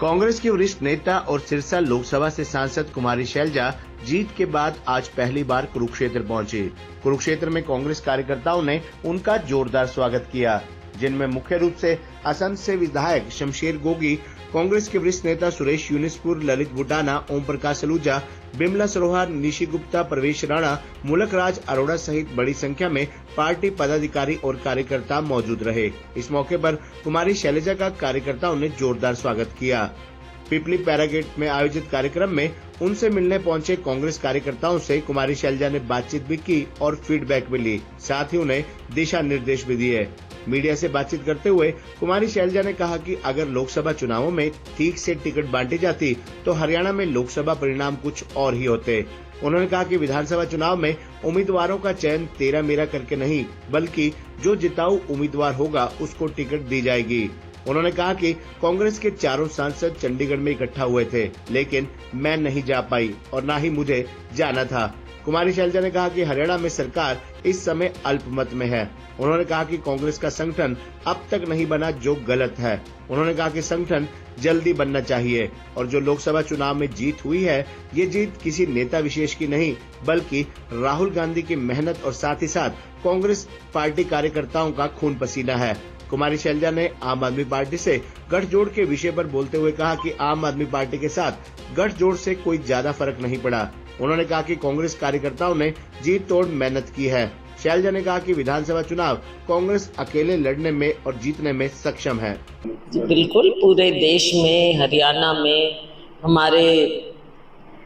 कांग्रेस की वरिष्ठ नेता और सिरसा लोकसभा से सांसद कुमारी शैलजा जीत के बाद आज पहली बार कुरुक्षेत्र पहुंची। कुरुक्षेत्र में कांग्रेस कार्यकर्ताओं ने उनका जोरदार स्वागत किया, जिनमें मुख्य रूप से असम से विधायक शमशेर गोगी, कांग्रेस के वरिष्ठ नेता सुरेश यूनिसपुर, ललित बुटाना, ओम प्रकाश सलूजा, बिमला सरोहर, निशी गुप्ता, प्रवेश राणा, मुलक राज अरोड़ा सहित बड़ी संख्या में पार्टी पदाधिकारी और कार्यकर्ता मौजूद रहे। इस मौके पर कुमारी शैलजा का कार्यकर्ताओं ने जोरदार स्वागत किया। पिपली पैरागेट में आयोजित कार्यक्रम में उनसे मिलने पहुंचे कांग्रेस कार्यकर्ताओं से कुमारी शैलजा ने बातचीत भी की और फीडबैक भी ली, साथ ही उन्हें दिशा निर्देश भी दिए। मीडिया से बातचीत करते हुए कुमारी शैलजा ने कहा कि अगर लोकसभा चुनावों में ठीक से टिकट बांटी जाती तो हरियाणा में लोकसभा परिणाम कुछ और ही होते। उन्होंने कहा कि विधानसभा चुनाव में उम्मीदवारों का चयन तेरा मेरा करके नहीं, बल्कि जो जिताऊ उम्मीदवार होगा उसको टिकट दी जाएगी। उन्होंने कहा कि कांग्रेस के चारों सांसद चंडीगढ़ में इकट्ठा हुए थे, लेकिन मैं नहीं जा पाई और न ही मुझे जाना था। कुमारी शैलजा ने कहा कि हरियाणा में सरकार इस समय अल्पमत में है। उन्होंने कहा कि कांग्रेस का संगठन अब तक नहीं बना, जो गलत है। उन्होंने कहा कि संगठन जल्दी बनना चाहिए और जो लोकसभा चुनाव में जीत हुई है, ये जीत किसी नेता विशेष की नहीं, बल्कि राहुल गांधी की मेहनत और साथ ही साथ कांग्रेस पार्टी कार्यकर्ताओं का खून पसीना है। कुमारी शैलजा ने आम आदमी पार्टी से गठजोड़ के विषय पर बोलते हुए कहा कि आम आदमी पार्टी के साथ गठजोड़ से कोई ज्यादा फर्क नहीं पड़ा। उन्होंने कहा कि कांग्रेस कार्यकर्ताओं ने जी तोड़ मेहनत की है। शैलजा ने कहा कि विधानसभा चुनाव कांग्रेस अकेले लड़ने में और जीतने में सक्षम है। बिल्कुल, पूरे देश में, हरियाणा में हमारे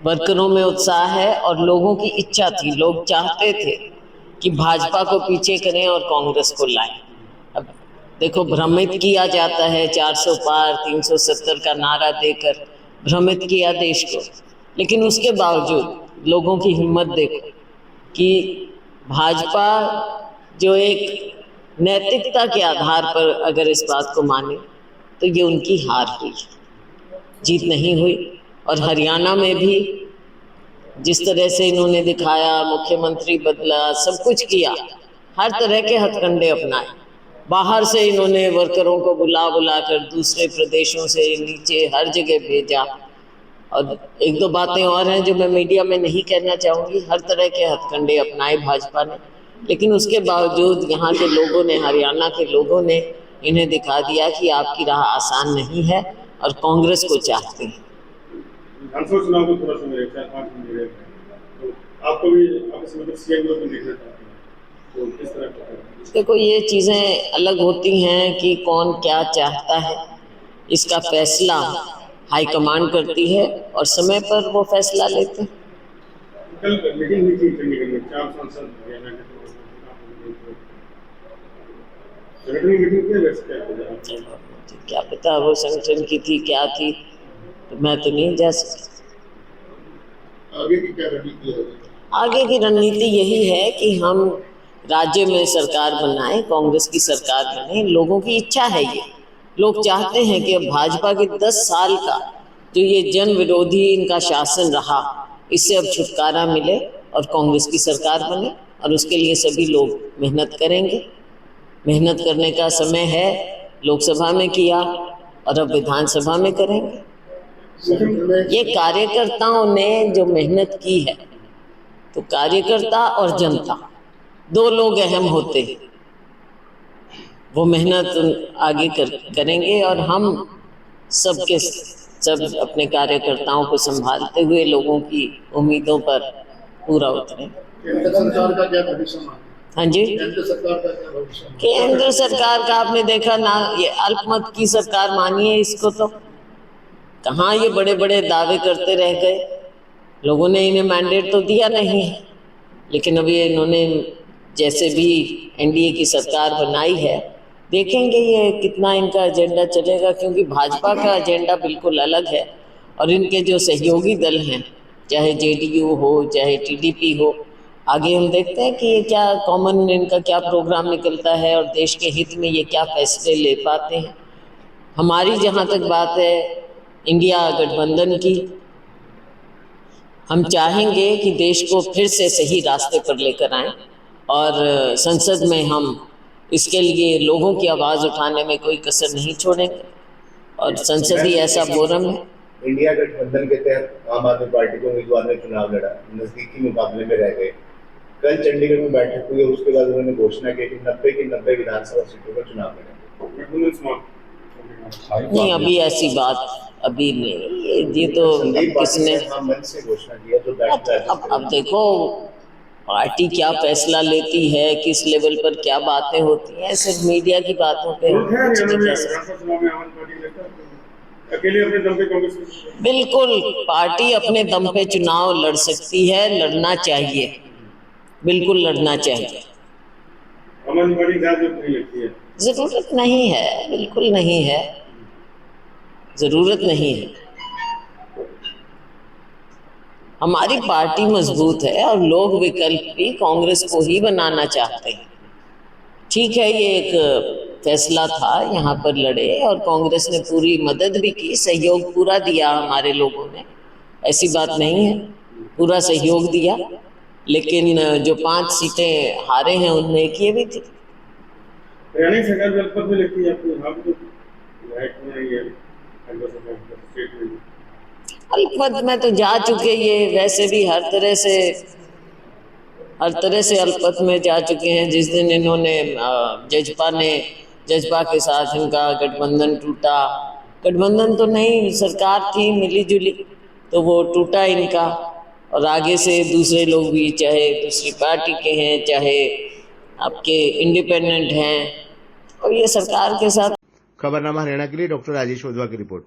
वर्करों में उत्साह है और लोगों की इच्छा थी, लोग चाहते थे कि भाजपा को पीछे करें और कांग्रेस को लाएं। अब देखो, भ्रमित किया जाता है, 400 पार 370 का नारा देकर भ्रमित किया देश को, लेकिन उसके बावजूद लोगों की हिम्मत देखो कि भाजपा जो एक नैतिकता के आधार पर अगर इस बात को माने तो ये उनकी हार हुई, जीत नहीं हुई। और हरियाणा में भी जिस तरह से इन्होंने दिखाया, मुख्यमंत्री बदला, सब कुछ किया, हर तरह के हथकंडे अपनाए। बाहर से इन्होंने वर्करों को बुला कर दूसरे प्रदेशों से नीचे हर जगह भेजा। और एक दो बातें और हैं जो मैं मीडिया में नहीं कहना चाहूँगी। हर तरह के हथकंडे अपनाए भाजपा ने, लेकिन उसके बावजूद यहाँ के लोगों ने, हरियाणा के लोगों ने इन्हें दिखा दिया कि आपकी राह आसान नहीं है और कांग्रेस को चाहते हैं। चुनाव को थोड़ा समय 4-5 महीने तो आपको भी मतलब सीएम को देखना चाहते हैं, तो किस तरह का? देखो, ये चीज़ें अलग होती हैं कि कौन क्या चाहता है। इसका फैसला हाईकमांड करती है और समय पर वो फैसला लेते हैं। कल मीटिंग हुई थी चंडीगढ़ में, 4 सांसद हरियाणा के क्या पता वो संगठन की थी, क्या थी, तो मैं तो नहीं जा सकती। आगे की क्या रणनीति है? आगे की रणनीति यही है कि हम राज्य में सरकार बनाएं, कांग्रेस की सरकार बने। लोगों की इच्छा है, ये लोग चाहते हैं कि अब भाजपा के 10 साल का जो ये जन विरोधी इनका शासन रहा, इससे अब छुटकारा मिले और कांग्रेस की सरकार बने। और उसके लिए सभी लोग मेहनत करेंगे। मेहनत करने का समय है, लोकसभा में किया और अब विधानसभा में करेंगे। ये कार्यकर्ताओं ने जो मेहनत की है, तो कार्यकर्ता और जनता 2 लोग अहम होते हैं। वो मेहनत आगे करेंगे और हम सब अपने कार्यकर्ताओं को संभालते हुए लोगों की उम्मीदों पर पूरा उतरें। केंद्र सरकार का क्या भविष्य? हाँ जी, केंद्र सरकार का क्या भविष्य? केंद्र सरकार का आपने देखा ना, ये अल्पमत की सरकार मानिए इसको, तो कहाँ ये बड़े बड़े दावे करते रह गए। लोगों ने इन्हें मैंडेट तो दिया नहीं है, लेकिन अभी इन्होंने जैसे भी एनडीए की सरकार बनाई है, देखेंगे ये कितना इनका एजेंडा चलेगा, क्योंकि भाजपा का एजेंडा बिल्कुल अलग है। और इनके जो सहयोगी दल हैं, चाहे जेडीयू हो चाहे टीडीपी हो, आगे हम देखते हैं कि ये क्या कॉमन इनका क्या प्रोग्राम निकलता है और देश के हित में ये क्या फैसले ले पाते हैं। हमारी जहाँ तक बात है इंडिया गठबंधन की, हम चाहेंगे कि देश को फिर से सही रास्ते पर लेकर आएं और संसद में हम इसके लिए लोगों की आवाज़ उठाने में कोई कसर नहीं छोड़ेंगे और संसद ही ऐसा फोरम है। इंडिया गठबंधन के तहत आम आदमी पार्टी के उम्मीदवार ने चुनाव लड़ा, नजदीकी मुकाबले में रह गए। कल चंडीगढ़ में बैठक हुई और उसके बाद उन्होंने घोषणा की कि 90 की 90 विधानसभा सीटों पर चुनाव लड़ेंगे। नहीं, अभी ऐसी बात अभी नहीं, ये तो किसने मंच से घोषणा किया जो अब देखो पार्टी क्या फैसला लेती है, किस लेवल पर क्या बातें होती हैं, सिर्फ मीडिया की बातों पे कुछ नहीं कह सकते। अकेले अपने दम पे कांग्रेस बिल्कुल पार्टी अपने दम पे चुनाव लड़ सकती है, लड़ना चाहिए, बिल्कुल लड़ना चाहिए। आम आदमी पार्टी ज़्यादा नहीं लगती है, जरूरत नहीं है, बिल्कुल नहीं है, जरूरत नहीं है। हमारी पार्टी मजबूत है और लोग विकल्प भी कांग्रेस को ही बनाना चाहते हैं। ठीक है, ये एक फैसला था, यहाँ पर लड़े और कांग्रेस ने पूरी मदद भी की, सहयोग पूरा दिया हमारे लोगों ने, ऐसी बात नहीं है, पूरा सहयोग दिया। लेकिन जो 5 सीटें हारे हैं उनमें एक ये भी थी। हरियाणा सरकार भी अल्पमत में लगती है आपको, यहाँ पे तो लाइट में आई है स्टेट में। अल्पमत में तो जा चुके, ये वैसे भी हर तरह से अल्पमत में जा चुके हैं। जिस दिन इन्होंने जजपा के साथ इनका गठबंधन टूटा, गठबंधन तो नहीं, सरकार थी मिली जुली, तो वो टूटा इनका। और आगे से दूसरे लोग भी, चाहे दूसरी पार्टी के हैं, चाहे आपके इंडिपेंडेंट हैं, और ये सरकार के साथ। खबरनामा हरियाणा के लिए डॉक्टर राजेश वधवा की रिपोर्ट।